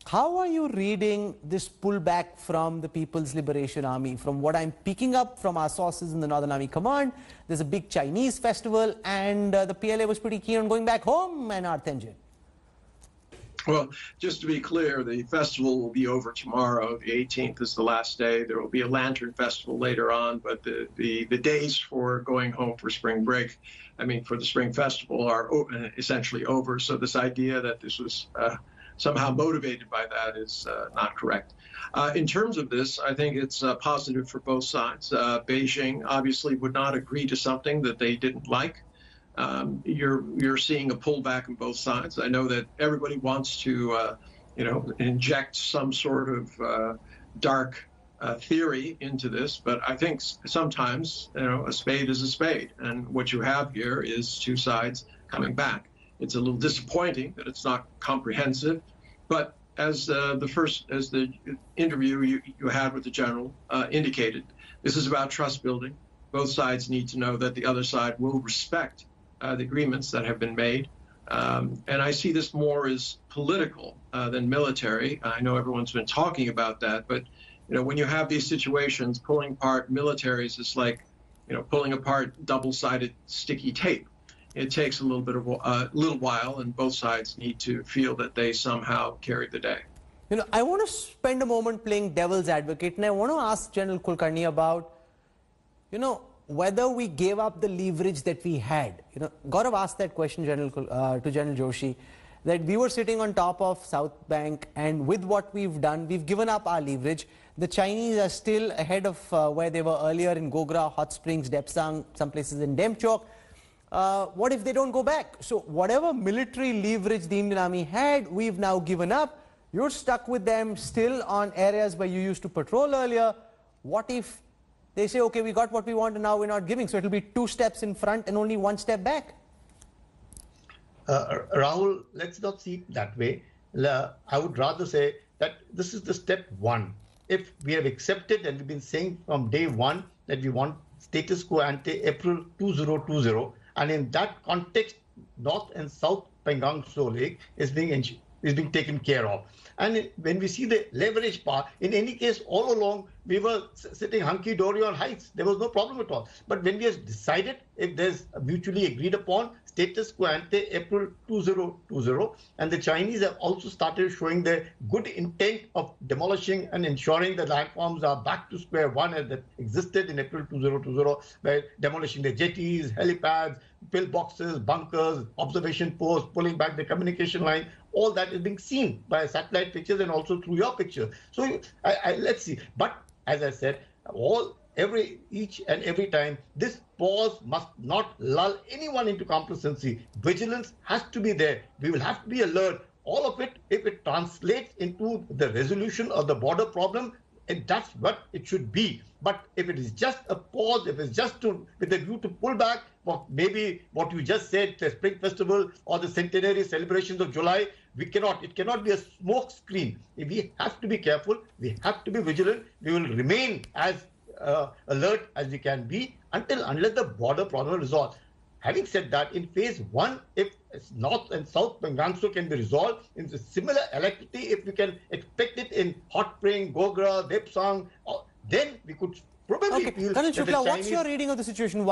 How are you reading this pullback from the People's Liberation Army? From what I'm picking up from our sources in the Northern Army Command, there's a big Chinese festival and the PLA was pretty keen on going back home, Einar Tangen. Well, just to be clear, the festival will be over tomorrow. The 18th is the last day. There will be a lantern festival later on, but the days for going home for spring break, for the spring festival, are essentially over. So this idea that this was somehow motivated by that is not correct. In terms of this, I think it's positive for both sides. Beijing obviously would not agree to something that they didn't like. You're seeing a pullback on both sides. I know that everybody wants to, inject some sort of dark theory into this, but I think sometimes, a spade is a spade, and what you have here is two sides coming back. It's a little disappointing that it's not comprehensive, but as the interview you had with the general indicated, this is about trust building. Both sides need to know that the other side will respect the agreements that have been made. And I see this more as political than military. I know everyone's been talking about that, but when you have these situations, pulling apart militaries is like pulling apart double-sided sticky tape. It takes a little while, and both sides need to feel that they somehow carried the day. I want to spend a moment playing devil's advocate, and I want to ask General Kulkarni about, whether we gave up the leverage that we had. Gaurav asked that question to General Joshi, that we were sitting on top of South Bank, and with what we've done, we've given up our leverage. The Chinese are still ahead of where they were earlier in Gogra, Hot Springs, Depsang, some places in Demchok. What if they don't go back? So whatever military leverage the Indian Army had, we've now given up. You're stuck with them still on areas where you used to patrol earlier. What if they say, okay, we got what we want and now we're not giving? So it'll be 2 steps in front and only 1 step back. Rahul, let's not see it that way. I would rather say that this is the step 1. If we have accepted, and we've been saying from day 1 that we want status quo ante April 2020, and in that context, North and South Pangong Pullback is being taken care of. And when we see the leverage part, in any case, all along, we were sitting hunky-dory on heights. There was no problem at all. But when we have decided, if there's a mutually agreed upon status quo ante April 2020, and the Chinese have also started showing their good intent of demolishing and ensuring the landforms are back to square one as that existed in April 2020, by demolishing the jetties, helipads, pillboxes, bunkers, observation posts, pulling back the communication line. All that is being seen by satellite pictures and also through your picture. So let's see. But as I said, each and every time, this pause must not lull anyone into complacency. Vigilance has to be there. We will have to be alert. All of it, if it translates into the resolution of the border problem, and that's what it should be. But if it is just a pause, if it's just with a view to pull back, maybe what you just said, the Spring Festival or the centenary celebrations of July, it cannot be a smoke screen. We have to be careful. We have to be vigilant. We will remain as alert as we can be unless the border problem is resolved. Having said that, in phase 1, if North and South Pangong can be resolved in the similar alacrity, if we can expect it in Hot Spring, Gogra, Depsang, then we could probably feel that the Chinese... What's your reading of the situation?